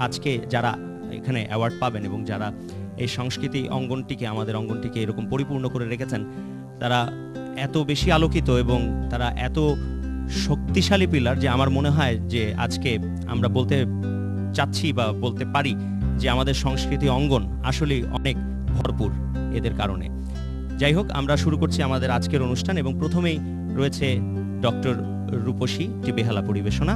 আজকে যারা এখানে অ্যাওয়ার্ড পাবেন এবং যারা এই সংস্কৃতি অঙ্গনটিকে, আমাদের অঙ্গনটিকে এরকম পরিপূর্ণ করে রেখেছেন, তারা এত বেশি আলোকিত এবং তারা এত শক্তিশালী পিলার যে আমার মনে হয় যে আজকে আমরা বলতে চাচ্ছি বা বলতে পারি যে আমাদের সংস্কৃতি অঙ্গন আসলেই অনেক ভরপুর এদের কারণে। যাই হোক, আমরা শুরু করছি আমাদের আজকের অনুষ্ঠান এবং প্রথমেই রয়েছে ডক্টর রূপসী একটি বেহালা পরিবেশনা।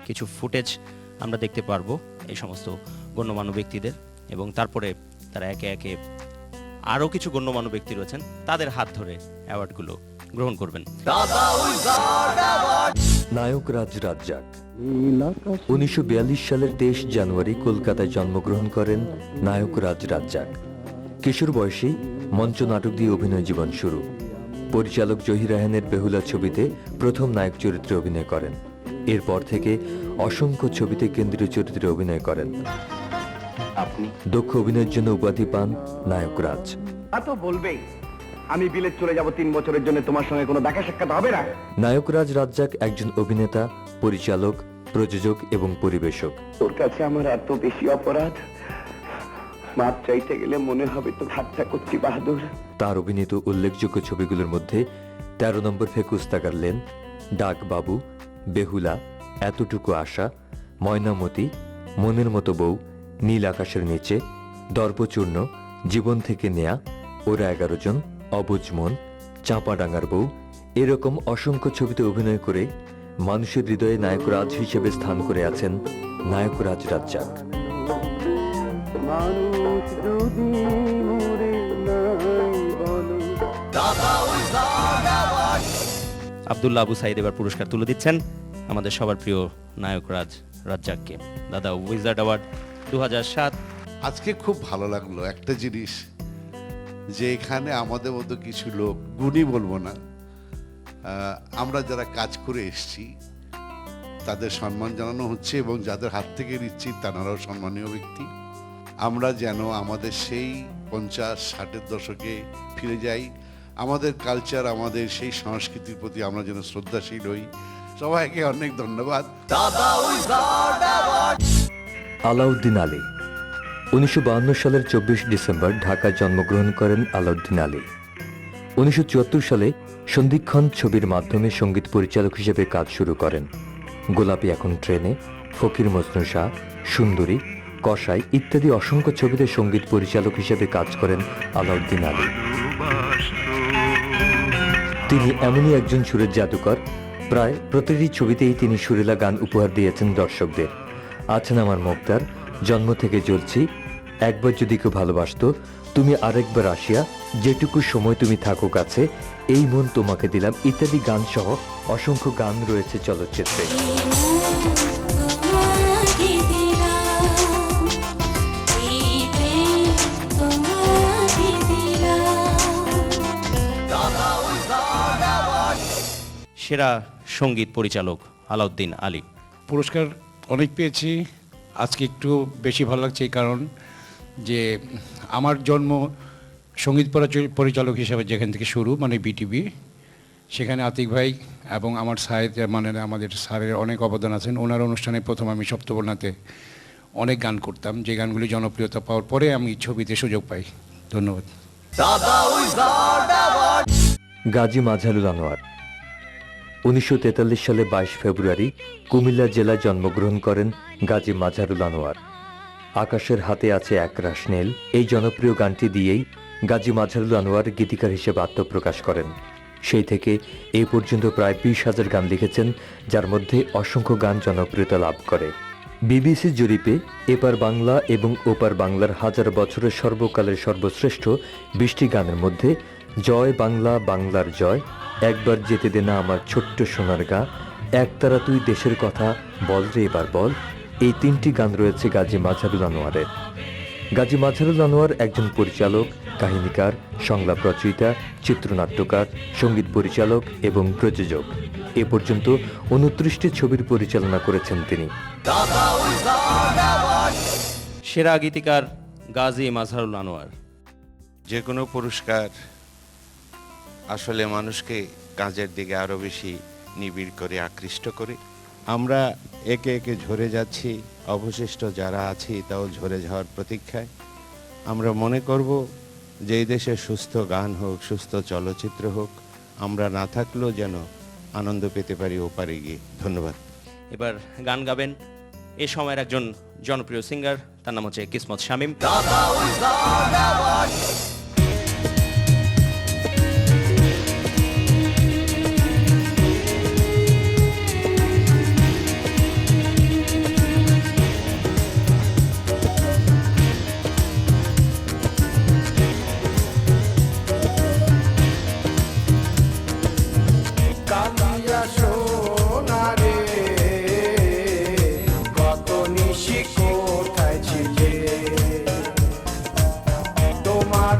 কিছু ফুটেজ আমরা দেখতে পারবো এই সমস্ত গণ্যমান্য ব্যক্তিদের, এবং তারপরে তারা একে একে আরও কিছু গণ্যমান্য ব্যক্তি রয়েছেন, তাদের হাত ধরে অ্যাওয়ার্ডগুলো গ্রহণ করবেন। নায়ক রাজ রাজ্জাক 1942 সালের 23 জানুয়ারি কলকাতায় জন্মগ্রহণ করেন নায়ক রাজ রাজ্জাক। কিশোর বয়সেই মঞ্চ নাটক দিয়ে অভিনয় জীবন শুরু। পরিচালক জহির রায়হানের বেহুলা ছবিতে প্রথম নায়ক চরিত্রে অভিনয় করেন। এরপর থেকে অসংখ্য ছবিতে কেন্দ্রীয় চরিত্রে অভিনয় করেন। আপনি দক্ষ অভিনয়ের জন্য উপাধি পান নায়ক রাজ। তো বলবেই আমি বিলেত চলে যাব 3 বছরের জন্য, তোমার সঙ্গে কোনো দেখা সাক্ষাৎ হবে না। নায়ক রাজ রাজ্জাক একজন অভিনেতা, পরিচালক, প্রযোজক এবং পরিবেশক। তোর কাছে আমার এত বেশি অপরাধ, মাপ চাইতে গেলে মনে হবে তো ঠাট্টা করছি বাহাদুর। তার অভিনীত উল্লেখযোগ্য ছবিগুলোর মধ্যে 13 নম্বর ফেকুস্তাকার লেন, ডাক বাবু, বেহুলা, এতটুকু আশা, ময়নামতি, মনের মতো বউ, নীল আকাশের নিচে, দর্পচূর্ণ, জীবন থেকে নেয়া, ওরা 11 জন, অবুঝ মন, চাঁপাডাঙ্গার বউ, এরকম অসংখ্য ছবিতে অভিনয় করে মানুষের হৃদয়ে নায়ক রাজ হিসেবে স্থান করে আছেন নায়ক রাজ রাজ্জাক। আব্দুল্লাহ আবু সাইদ এবার পুরস্কার তুলে দিচ্ছেন আমাদের সবার প্রিয় নায়ক রাজ রাজ্জাককে। দাদা, উইজার্ড অ্যাওয়ার্ড 2007। আজকে খুব ভালো লাগলো একটা জিনিস, যে এখানে আমাদের মতো কিছু লোক, গুণী বলবো না, আমরা যারা কাজ করে এসছি তাদের সম্মান জানানো হচ্ছে, এবং যাদের হাত থেকে নিচ্ছি তারাও সম্মানীয় ব্যক্তি। আমরা যেন আমাদের সেই 50-60-এর দশকে ফিরে যাই, আমাদের কালচার, আমাদের সেই সংস্কৃতির প্রতি আমরা যেন শ্রদ্ধাশীল হই। সবাইকে অনেক ধন্যবাদ। আলাউদ্দিন আলী 1952 সালের 24 ডিসেম্বর ঢাকায় জন্মগ্রহণ করেন আলাউদ্দিন আলী। 1974 সালে সন্ধিক্ষণ ছবির মাধ্যমে সঙ্গীত পরিচালক হিসেবে কাজ শুরু করেন। গোলাপী এখন ট্রেনে, ফকির মজনু শাহ, সুন্দরী, কসাই ইত্যাদি অসংখ্য ছবিতে সঙ্গীত পরিচালক হিসেবে কাজ করেন আলাউদ্দিন আলী। তিনি এমনই একজন সুরের জাদুকর, প্রায় প্রতিটি ছবিতেই তিনি সুরেলা গান উপহার দিয়েছেন দর্শকদের। আছেন আমার মুক্তার, জন্ম থেকে জ্বলছি, একবার যদি কেউ ভালোবাসতো, তুমি আরেকবার আসিয়া, যেটুকু সময় তুমি থাকো কাছে, এই মন তোমাকে দিলাম ইত্যাদি গান সহ অসংখ্য গান রয়েছে চলচ্চিত্রে। সেরা সঙ্গীত পরিচালক আলাউদ্দিন আলী পুরস্কার অনেক পেয়েছি। আজকে একটু বেশি ভালো লাগছে এই কারণ যে আমার জন্ম সঙ্গীত পরিচালক হিসাবে যেখান থেকে শুরু, মানে বিটিভি, সেখানে আতিক ভাই এবং আমার সাহেব, মানে আমাদের স্যারের অনেক অবদান আছেন। ওনার অনুষ্ঠানে প্রথম আমি সপ্তবর্ণাতে অনেক গান করতাম, যে গানগুলি জনপ্রিয়তা পাওয়ার পরে আমি ছবিতে সুযোগ পাই। ধন্যবাদ। গাজী মাজহারুল আনোয়ার 1943 সালে 22 ফেব্রুয়ারি কুমিল্লা জেলায় জন্মগ্রহণ করেন গাজী মাজহারুল আনোয়ার। আকাশের হাতে আছে একরাশ নীল এই জনপ্রিয় গানটি দিয়েই গাজী মাজহারুল আনোয়ার গীতিকার হিসেবে আত্মপ্রকাশ করেন। সেই থেকে এই পর্যন্ত প্রায় 20,000 গান লিখেছেন, যার মধ্যে অসংখ্য গান জনপ্রিয়তা লাভ করে। বিবিসি জরিপে এপার বাংলা এবং ওপার বাংলার হাজার বছরের সর্বকালের সর্বশ্রেষ্ঠ 20টি গানের মধ্যে জয় বাংলা, বাংলার জয়, একবার যেতে দে না আমার ছোট্ট সোনার গা, একতারা তুই দেশের কথা বল রে এবার বল, এই 3টি গান রয়েছে গাজী মাজহারুল আনোয়ারের। গাজী মাজহারুল আনোয়ার একজন পরিচালক, কাহিনীকার, সংলাপ রচয়িতা, চিত্রনাট্যকার, সঙ্গীত পরিচালক এবং প্রযোজক। এ পর্যন্ত 29টি ছবির পরিচালনা করেছেন তিনি। সেরা গীতিকার গাজী মাজহারুল আনোয়ার। যে কোনো পুরস্কার আসলে মানুষকে কাজের দিকে আরও বেশি নিবিড় করে আকৃষ্ট করে। আমরা একে একে ঝরে যাচ্ছি, অবশিষ্ট যারা আছি তাও ঝরে যাওয়ার প্রতীক্ষায়। আমরা মনে করব যে এই দেশে সুস্থ গান হোক, সুস্থ চলচ্চিত্র হোক, আমরা না থাকলেও যেন আনন্দ পেতে পারি ওপারে গিয়ে। ধন্যবাদ। এবার গান গাবেন এ সময়ের একজন জনপ্রিয় সিঙ্গার, তার নাম হচ্ছে কিসমত শামীম। কালিয়া সোনারে কত নিশি কোথায় ছিলে, তোমার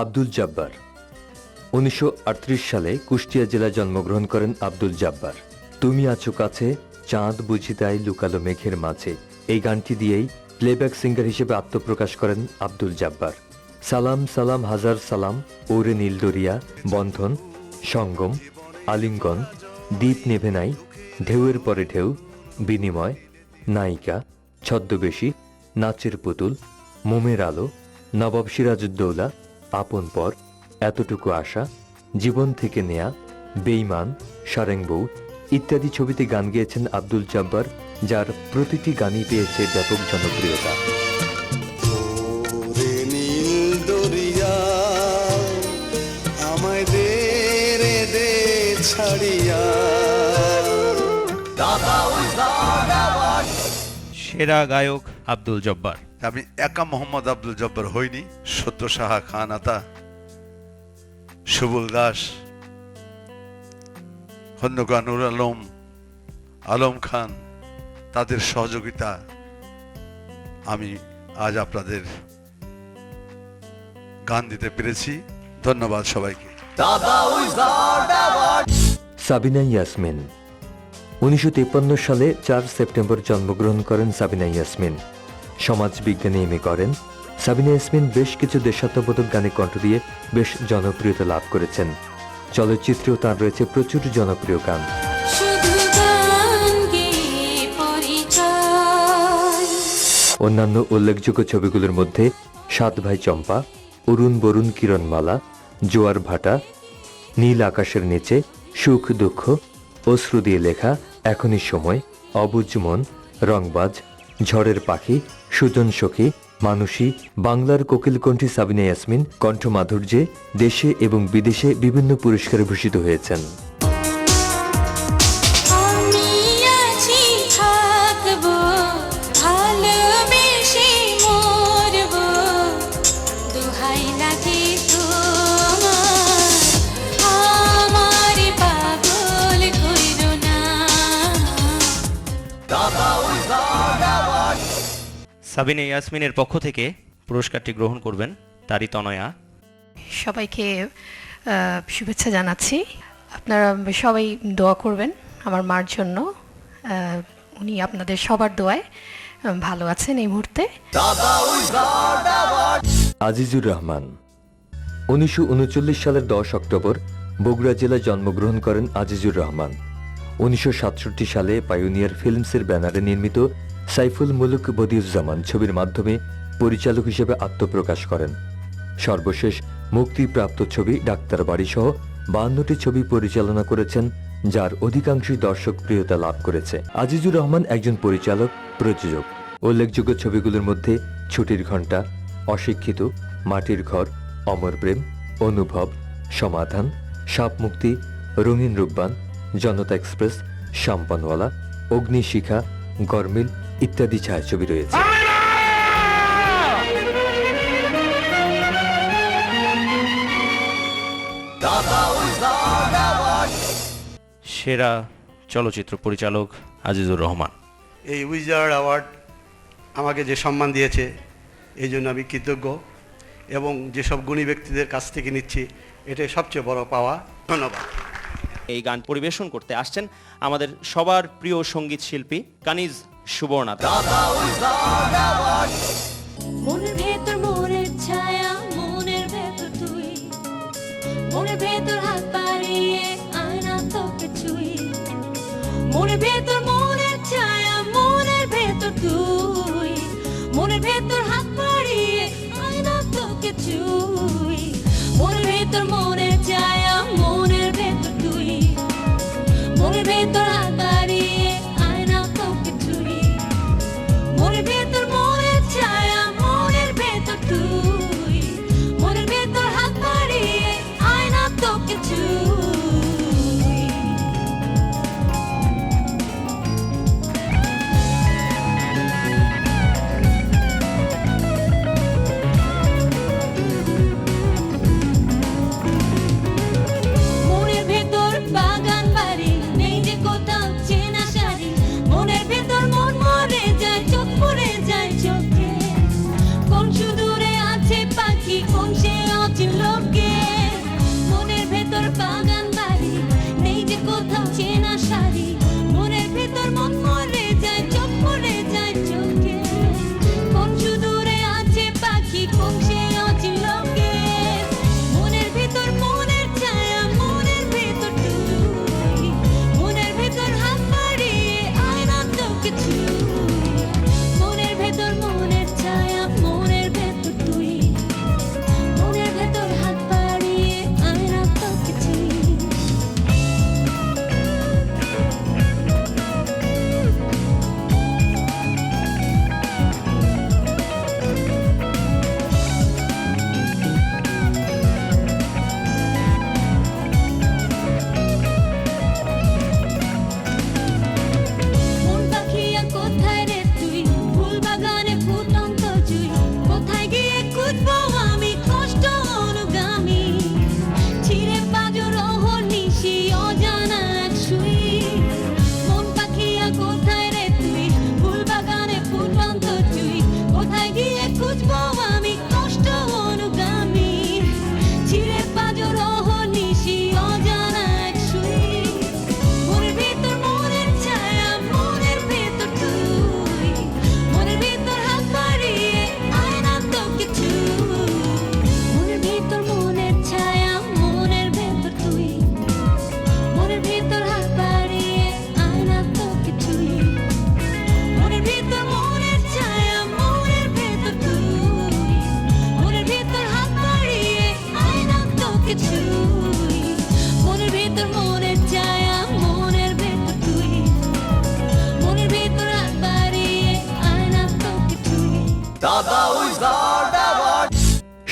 আব্দুল জব্বার। 1938 সালে কুষ্টিয়া জেলায় জন্মগ্রহণ করেন আব্দুল জব্বার। তুমি আছো কাছে, চাঁদ বুঝি তাই লুকালো মেঘের মাঝে, এই গানটি দিয়েই প্লেব্যাক সিঙ্গার হিসেবে আত্মপ্রকাশ করেন আব্দুল জব্বার। সালাম সালাম হাজার সালাম, ওরে নীল দরিয়া, বন্ধন, সঙ্গম, আলিঙ্গন, দ্বীপ নেভে নাই, ঢেউয়ের পরে ঢেউ, বিনিময়, নায়িকা, ছদ্মবেশী, নাচের পুতুল, মোমের আলো, নবাব সিরাজউদ্দৌলা, আপন পর, এতটুকু আশা, জীবন থেকে নেয়া, বেঈমান, সারেংবউ ইত্যাদি ছবিতে গান গেয়েছেন আব্দুল জব্বার, যার প্রতিটি গানই পেয়েছে ব্যাপক জনপ্রিয়তা। ওরে নীল দরিয়া আমায় দে রে দে ছাড়িয়া। সেরা গায়ক আব্দুল জব্বার। আমি একা মোহাম্মদ আব্দুল জব্বার হইনি, সত্য সাহা খান আতা, সুবুল দাস, খন্দকার নুর আলম, আলম খান, তাদের সহযোগিতা আমি আজ আপনাদের গান দিতে পেরেছি। ধন্যবাদ সবাইকে। সাবিনা ইয়াসমিন। 1953 সালে 4 সেপ্টেম্বর জন্মগ্রহণ করেন সাবিনা ইয়াসমিন। সমাজবিজ্ঞানে এমএ করেন। সাবিনা ইয়াসমিন বেশ কিছু দেশাত্মবোধক গানে কণ্ঠ দিয়ে বেশ জনপ্রিয়তা লাভ করেছেন। চলচ্চিত্রেও তার রয়েছে প্রচুর জনপ্রিয় গান। অন্যান্য উল্লেখযোগ্য ছবিগুলোর মধ্যে 7 ভাই চম্পা, অরুণ বরুণ কিরণমালা, জোয়ার ভাটা, নীল আকাশের নিচে, সুখ দুঃখ, অশ্রু দিয়ে লেখা, এখনই সময়, অবুঝ মন, রংবাজ, ঝড়ের পাখি, সুজন সখী, মানুষী, বাংলার কোকিলকণ্ঠী সাবিনা ইয়াসমিন কণ্ঠ মাধুর্যে দেশে এবং বিদেশে বিভিন্ন পুরস্কারে ভূষিত হয়েছেন। সাবিনা ইয়াসমিনের পক্ষ থেকে পুরস্কারটি গ্রহণ করবেন তারি তনয়া। সবাইকে শুভেচ্ছা জানাচ্ছি। আপনারা সবাই দোয়া করবেন আমার মার জন্য। উনি আপনাদের সবার দোয়ায় ভালো আছেন এই মুহূর্তে। আজিজুর রহমান। 1939 সালের 10 অক্টোবর বগুড়া জেলায় জন্মগ্রহণ করেন আজিজুর রহমান। 1967 সালে পাইওনিয়ার ফিল্মসের ব্যানারে নির্মিত সাইফুল মুলুক বদিউজ্জামান ছবির মাধ্যমে পরিচালক হিসেবে আত্মপ্রকাশ করেন। সর্বশেষ মুক্তিপ্রাপ্ত ছবি ডাক্তার বাড়ি সহ 52টি ছবি পরিচালনা করেছেন, যার অধিকাংশই দর্শক প্রিয়তা লাভ করেছে। আজিজুর রহমান একজন পরিচালক, প্রযোজক। উল্লেখযোগ্য ছবিগুলোর মধ্যে ছুটির ঘণ্টা, অশিক্ষিত, মাটির ঘর, অমর প্রেম, অনুভব, সমাধান, সাপ মুক্তি, রঙিন রূপবান, জনতা এক্সপ্রেস, শাম্পানওয়ালা, অগ্নিশিখা, গরমিল ইত্যাদি ছায়াছবি রয়েছে। সেরা চলচ্চিত্র পরিচালক আজিজুর রহমান। এই উইজার্ড অ্যাওয়ার্ড আমাকে যে সম্মান দিয়েছে এই জন্য আমি কৃতজ্ঞ, এবং যেসব গুণী ব্যক্তিদের কাছ থেকে নিচ্ছি এটাই সবচেয়ে বড় পাওয়া। ধন্যবাদ। এই গান পরিবেশন করতে আসছেন আমাদের সবার প্রিয় সঙ্গীত শিল্পী কানিজ সুবর্ণা। মনের ভেতর মনের ছায়া, মনের ভেতর তুই, মনের ভেতর হাত বাড়িয়ে আয়না তোকে ছুঁই, মনের ভেতর মনের ছায়া, মনের ভেতর তুই, মনের ভেতর হাত বাড়িয়ে আয়না তোকে ছুঁই, মনের ভেতর মনের ছায়া, মনের ভেতর তুই, মনের ভেতর হাত বাড়িয়ে আয়না তোকে ছুঁই, মনের ভেতর মনের ছায়া, মনের ভেতর তুই, মনের ভেতর হাত বাড়িয়ে আয়না তোকে ছুঁই। মনের ভেতর বাগান বাড়ি নেই যে কোথাও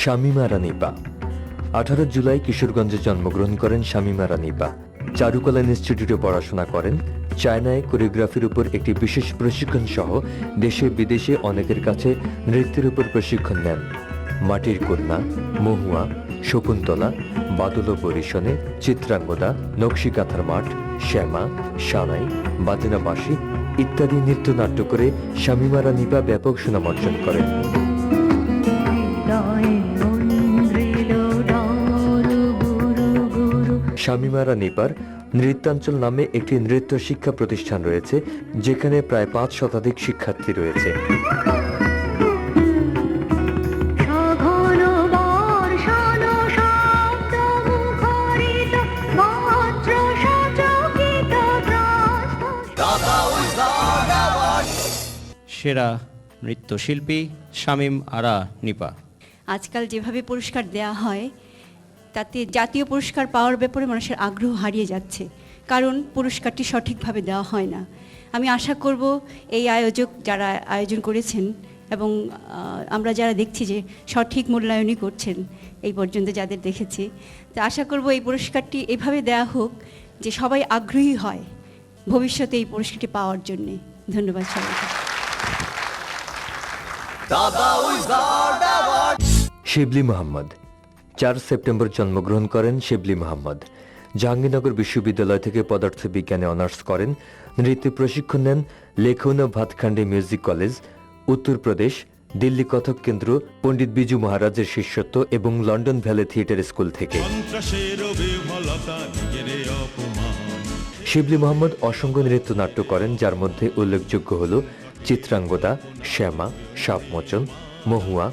শামীমা আরা নিপা 18 জুলাই কিশোরগঞ্জে জন্মগ্রহণ করেন শামীমা আরা নিপা। চারুকলা ইনস্টিটিউটে পড়াশোনা করেন। চায়নায় কোরিওগ্রাফির উপর একটি বিশেষ প্রশিক্ষণ সহ দেশে বিদেশে অনেকের কাছে নৃত্যের উপর প্রশিক্ষণ নেন। মাটির কন্যা, মহুয়া, শকুন্তলা, বাদল পরিশনে, চিত্রাঙ্গদা, নকশিকাঁথার মাঠ, শ্যামা, সানাই, বাজনা বাঁশি ইত্যাদি নৃত্যনাট্য করে শামীমা আরা নিপা ব্যাপক সুনাম অর্জন করেন। শামীমা আরা নিপার নৃত্যাঞ্চল নামে একটি নৃত্য শিক্ষা প্রতিষ্ঠান রয়েছে, যেখানে প্রায় 5 শতাধিক শিক্ষার্থী রয়েছে। সেরা নৃত্যশিল্পী শামীম আরা নিপা। আজকাল যেভাবে পুরস্কার দেয়া হয় তাতে জাতীয় পুরস্কার পাওয়ার ব্যাপারে মানুষের আগ্রহ হারিয়ে যাচ্ছে, কারণ পুরস্কারটি সঠিকভাবে দেওয়া হয় না। আমি আশা করব এই আয়োজক যারা আয়োজন করেছেন এবং আমরা যারা দেখছি যে সঠিক মূল্যায়নই করছেন এই পর্যন্ত যাদের দেখেছি, তো আশা করব এই পুরস্কারটি এভাবে দেয়া হোক যে সবাই আগ্রহী হয় ভবিষ্যতে এই পুরস্কারটি পাওয়ার জন্যে। ধন্যবাদ সবাইকে। শিবলি মোহাম্মদ 4 সেপ্টেম্বর জন্মগ্রহণ করেন শিবলি মোহাম্মদ। জাহাঙ্গীরনগর বিশ্ববিদ্যালয় থেকে পদার্থবিজ্ঞানে অনার্স করেন। নৃত্য প্রশিক্ষণ নেন লেখৌনা ভাতখান্ডে মিউজিক কলেজ, উত্তরপ্রদেশ, দিল্লি কথক কেন্দ্র, পণ্ডিত বিজু মহারাজের শিষ্যত্ব এবং লন্ডন ভ্যালি থিয়েটার স্কুল থেকে। শিবলি মোহাম্মদ অসংখ্য নৃত্যনাট্য করেন, যার মধ্যে উল্লেখযোগ্য হল চিত্রাঙ্গদা, শ্যামা, সাপমোচন, মহুয়া,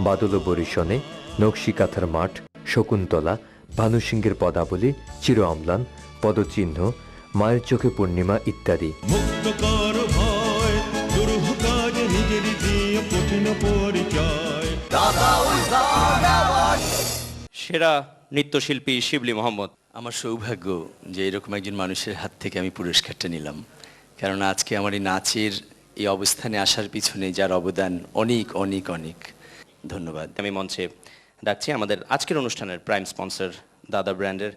বাদল বরিশনে, নকশিকাঁথার মাঠ, শকুন্তলা, ভানুসিংহের পদাবলী, চির অম্লান, পদচিহ্ন, মায়ের চোখে পূর্ণিমা ইত্যাদি। সেরা নৃত্যশিল্পী শিবলি মোহাম্মদ। আমার সৌভাগ্য যে এরকম একজন মানুষের হাত থেকে আমি পুরস্কারটা নিলাম, কারণ আজকে আমার এই নাচের এই অবস্থানে আসার পিছনে যার অবদান অনেক অনেক অনেক ধন্যবাদ। আমি মঞ্চে ডাকছি আমাদের আজকের অনুষ্ঠানের প্রাইম স্পন্সর দাদা ব্র্যান্ডের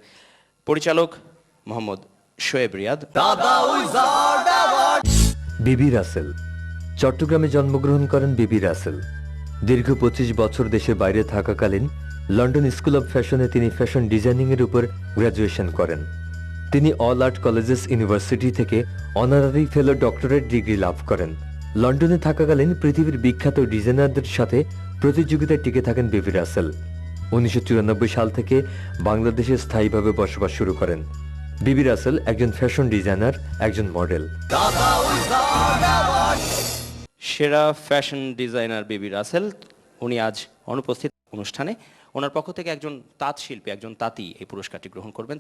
পরিচালক মোহাম্মদ শোয়েব রিয়াদ। বিবি রাসেল চট্টগ্রামে জন্মগ্রহণ করেন বিবি রাসেল। দীর্ঘ 25 বছর দেশের বাইরে থাকাকালীন লন্ডন স্কুল অব ফ্যাশনে তিনি ফ্যাশন ডিজাইনিং এর উপর গ্র্যাজুয়েশন করেন। তিনি অল আর্ট কলেজেস ইউনিভার্সিটি থেকে অনারারি ফেলো ডক্টরেট ডিগ্রি লাভ করেন। লন্ডনে থাকাকালীন পৃথিবীর বিখ্যাত ডিজাইনারদের সাথে প্রতিযোগিতায় টিকে থাকেন বিবি রাসেল। 1994 সাল থেকে বাংলাদেশে স্থায়ীভাবে বসবাস শুরু করেন। বিবি রাসেল একজন ফ্যাশন ডিজাইনার, একজন মডেল। সেরা ফ্যাশন ডিজাইনার বিবি রাসেল, উনি আজ অনুপস্থিত অনুষ্ঠানে। ওনার পক্ষ থেকে একজন তাঁত শিল্পী, একজন তাঁতি এই পুরস্কারটি গ্রহণ করবেন।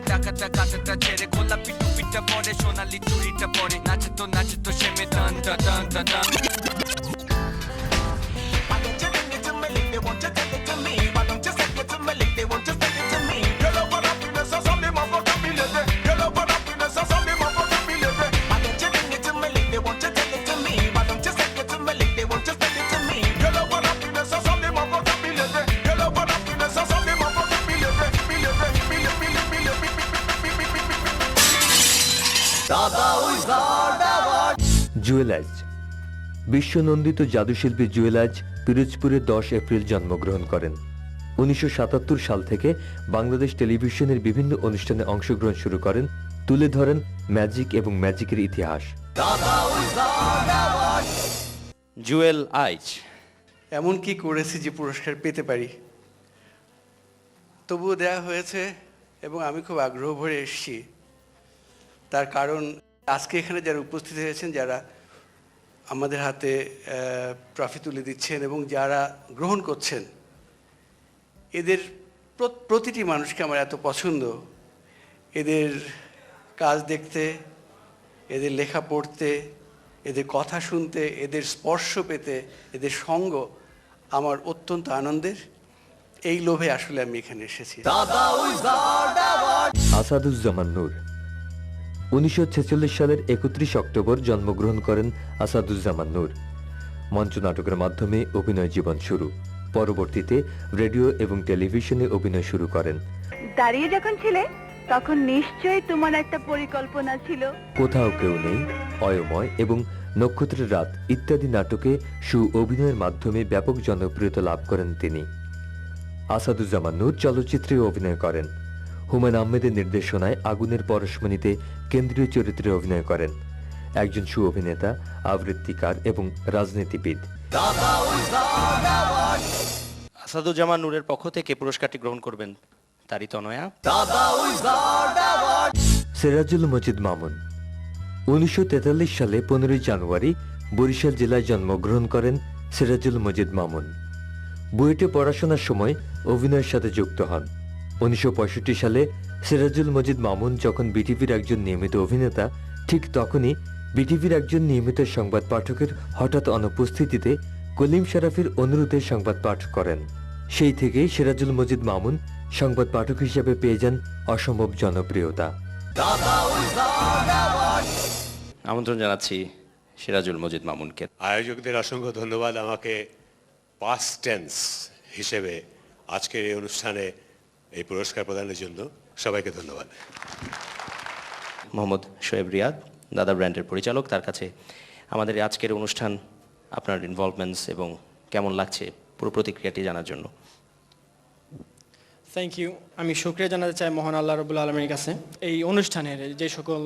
কাঁটাটা ছেড়ে গোলাপি টুপিটা পরে সোনালি চুড়িটা পরে নাচে তো সেমে টান টান টান টান জুয়েলার্স। বিশ্বনন্দিত জাদুশিল্পী জুয়েলার্স পিরোজপুরে 10 এপ্রিল জন্মগ্রহণ করেন। 1977 সাল থেকে বাংলাদেশ টেলিভিশনের বিভিন্ন অনুষ্ঠানে অংশগ্রহণ শুরু করেন, তুলে ধরেন ম্যাজিক এবং ম্যাজিকের ইতিহাস। জুয়েল আইচ। এমন কি করেছি যে পুরস্কার পেতে পারি, তবুও দেয়া হয়েছে এবং আমি খুব আগ্রহ ভরে এসেছি। তার কারণ আজকে এখানে যারা উপস্থিত হয়েছেন, যারা আমাদের হাতে ট্রফি তুলে দিচ্ছেন এবং যারা গ্রহণ করছেন, এদের প্রতিটি মানুষকে আমার এত পছন্দ। এদের কাজ দেখতে, এদের লেখা পড়তে, এদের কথা শুনতে, এদের স্পর্শ পেতে, এদের সঙ্গ আমার অত্যন্ত আনন্দের। এই লোভে আসলে আমি এখানে এসেছি। আসাদুজ্জামান নূর 1946 সালের 31 অক্টোবর জন্মগ্রহণ করেন আসাদুজ্জামান নূর। মঞ্চনাটকের মাধ্যমে অভিনয় জীবন শুরু। পরবর্তীতে রেডিও এবং টেলিভিশনে অভিনয় শুরু করেন। দাঁড়িয়ে যখন ছিলে তখন নিশ্চয়ই তোমার একটা পরিকল্পনা ছিল। কোথাও কেউ নেই, অয়ময় এবং নক্ষত্রের রাত ইত্যাদি নাটকে অভিনয়ের মাধ্যমে ব্যাপক জনপ্রিয়তা লাভ করেন তিনি। আসাদুজ্জামান নূর চলচ্চিত্রে অভিনয় করেন। হুমায়ূন আহমেদের নির্দেশনায় আগুনের পরশমণিতে কেন্দ্রীয় চরিত্রে অভিনয় করেন। একজন অভিনেতা, আবৃত্তিকার এবং রাজনীতিবিদ। আসাদুজ্জামান নূরের পক্ষ থেকে পুরস্কারটি গ্রহণ করবেন তারই তনয়া সিরাজুল মজিদ মামুন 1943 সালে 15 জানুয়ারি বরিশাল জেলায় জন্মগ্রহণ করেন সিরাজুল মজিদ মামুন। বুয়েটে পড়াশোনার সময় অভিনয়ের সাথে যুক্ত হন। 1965 সালে সিরাজুল মজিদ মামুন যখন বিটিভির একজন নিয়মিত অভিনেতা, ঠিক তখনই বিটিভির একজন নিয়মিত সংবাদ পাঠকের হঠাৎ অনুপস্থিতিতে কলিম শরাফের অনুরোধে সংবাদ পাঠ করেন। সেই থেকেই সিরাজুল মজিদ মামুন সংবাদ পাঠক হিসেবে পেয়ে যান অসম্ভব জনপ্রিয়তা। আমন্ত্রণ জানাচ্ছি সিরাজুল মজিদ মামুনকে। আয়োজকদের অসংখ্য ধন্যবাদ আমাকে পাস্ট টেন্স হিসেবে আজকের এই অনুষ্ঠানে এই পুরস্কার প্রদানের জন্য সবাইকে ধন্যবাদ। মোহাম্মদ শোয়েব রিয়াদ, দাদা ব্র্যান্ডের পরিচালক, তার কাছে আমাদের আজকের অনুষ্ঠান, আপনার ইনভলভমেন্টস এবং কেমন লাগছে পুরো প্রতিক্রিয়াটি জানার জন্য। Thank you. আমি শুকরিয়া জানাতে চাই মহান আল্লাহ রাব্বুল আলামিনের কাছে। এই অনুষ্ঠানের যে সকল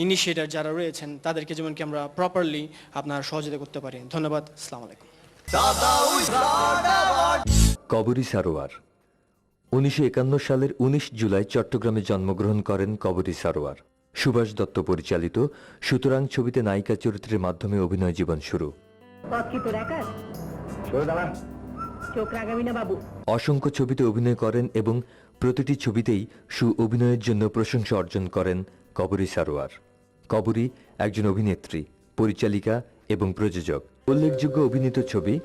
ইনিশিয়েটর যারা রয়েছেন তাদেরকে যেমন কি আমরা প্রপারলি আপনার সহযোগিতা করতে পারি। ধন্যবাদ। আসসালামু আলাইকুম। কবরী সারোয়ার 1951 সালের 19 জুলাই চট্টগ্রামে জন্মগ্রহণ করেন কবরী সারোয়ার। সুভাষ দত্ত পরিচালিত সুতরাং ছবিতে নায়িকা চরিত্রের মাধ্যমে অভিনয় জীবন শুরু। অসংখ্য ছবিতে অভিনয় করেন এবং প্রতিটি ছবিতেই অভিনয়ের জন্য প্রশংসা অর্জন করেন কবরী সারোয়ার। কবরী একজন অভিনেত্রী, পরিচালিকা এবং প্রযোজক। উল্লেখযোগ্য অভিনীত ছবি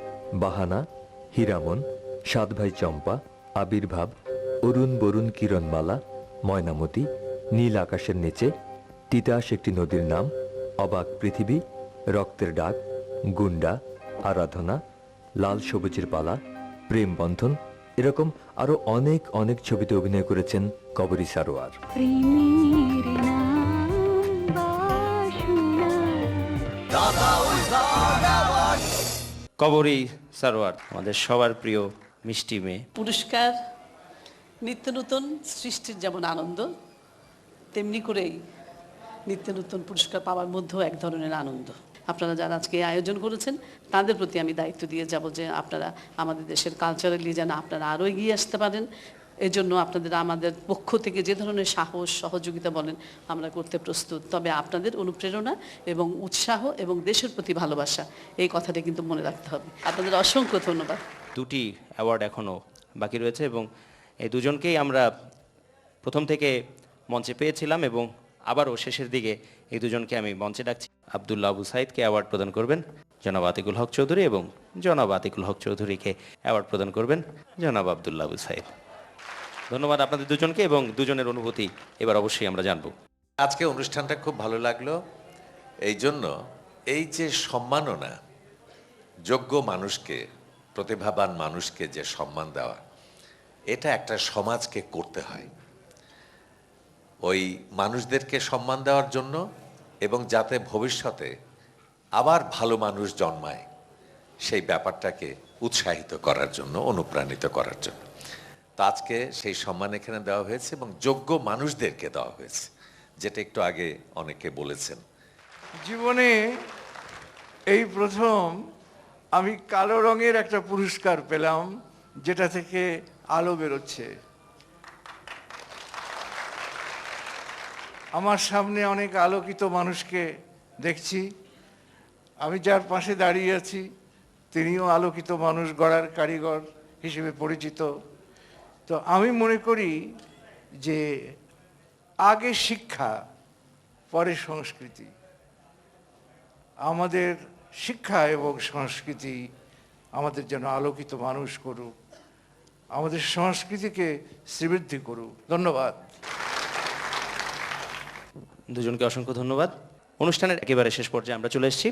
বাহানা, হীরামন, সাত ভাই চম্পা, আবির্ভাব, অরুণ বরুণ কিরণমালা, ময়নামতি, নীল আকাশের নিচে, তিতাস একটি নদীর নাম, অবাক পৃথিবী, রক্তের ডাক, গুন্ডা, আরাধনা, লাল সবুজের পালা, প্রেম বন্ধন, এরকম আরো অনেক অনেক ছবিতে অভিনয় করেছেন কবরী সারোয়ার। কবরী সারোয়ার আমাদের সবার প্রিয় মিষ্টি মেয়ে। পুরস্কার নিত্য নতুন সৃষ্টির যেমন আনন্দ, তেমনি করেই নিত্য নতুন পুরস্কার পাওয়ার মধ্যেও এক ধরনের আনন্দ। আপনারা যারা আজকে আয়োজন করেছেন তাদের প্রতি আমি দায়িত্ব দিয়ে যাব যে আপনারা আমাদের দেশের কালচারালি যেন আপনারা আরও এগিয়ে আসতে পারেন। এই জন্য আপনাদের আমাদের পক্ষ থেকে যে ধরনের সাহস সহযোগিতা বলেন আমরা করতে প্রস্তুত। তবে আপনাদের অনুপ্রেরণা এবং উৎসাহ এবং দেশের প্রতি ভালোবাসা, এই কথাটা কিন্তু মনে রাখতে হবে। আপনাদের অসংখ্য ধন্যবাদ। দুটি অ্যাওয়ার্ড এখনও বাকি রয়েছে এবং এই দুজনকেই আমরা প্রথম থেকে মঞ্চে পেয়েছিলাম এবং আবারও শেষের দিকে এই দুজনকে আমি মঞ্চে ডাকছি। আব্দুল্লাহ আবু সাইদকে অ্যাওয়ার্ড প্রদান করবেন জনাব আতিকুল হক চৌধুরী এবং জনাব আতিকুল হক চৌধুরীকে অ্যাওয়ার্ড প্রদান করবেন জনাব আব্দুল্লাহ আবু সাইদ। ধন্যবাদ আপনাদের দুজনকে এবং দুজনের অনুভূতি এবার অবশ্যই আমরা জানব। আজকে অনুষ্ঠানটা খুব ভালো লাগলো এই জন্য, এই যে সম্মাননা, যোগ্য মানুষকে, প্রতিভাবান মানুষকে যে সম্মান দেওয়া, এটা একটা সমাজকে করতে হয়। ওই মানুষদেরকে সম্মান দেওয়ার জন্য এবং যাতে ভবিষ্যতে আবার ভালো মানুষ জন্মায়, সেই ব্যাপারটাকে উৎসাহিত করার জন্য, অনুপ্রাণিত করার জন্য। তো আজকে সেই সম্মান এখানে দেওয়া হয়েছে এবং যোগ্য মানুষদেরকে দেওয়া হয়েছে, যেটা একটু আগে অনেকে বলেছেন। জীবনে এই প্রথম আমি কালো রঙের একটা পুরস্কার পেলাম, যেটা থেকে আলো বেরোচ্ছে। আমার সামনে অনেক আলোকিত মানুষকে দেখছি, আমি যার পাশে দাঁড়িয়ে আছি তিনিও আলোকিত মানুষ গড়ার কারিগর হিসেবে পরিচিত। তো আমি মনে করি যে আগে শিক্ষা পরে সংস্কৃতি, আমাদের শিক্ষা এবং সংস্কৃতি আমাদের যেন আলোকিত মানুষ করুক, আমাদের সংস্কৃতিকে শ্রীবৃদ্ধি করুক। ধন্যবাদ। দুজনকে অসংখ্য ধন্যবাদ। অনুষ্ঠানের একেবারে শেষ পর্যায়ে আমরা চলে এসেছি।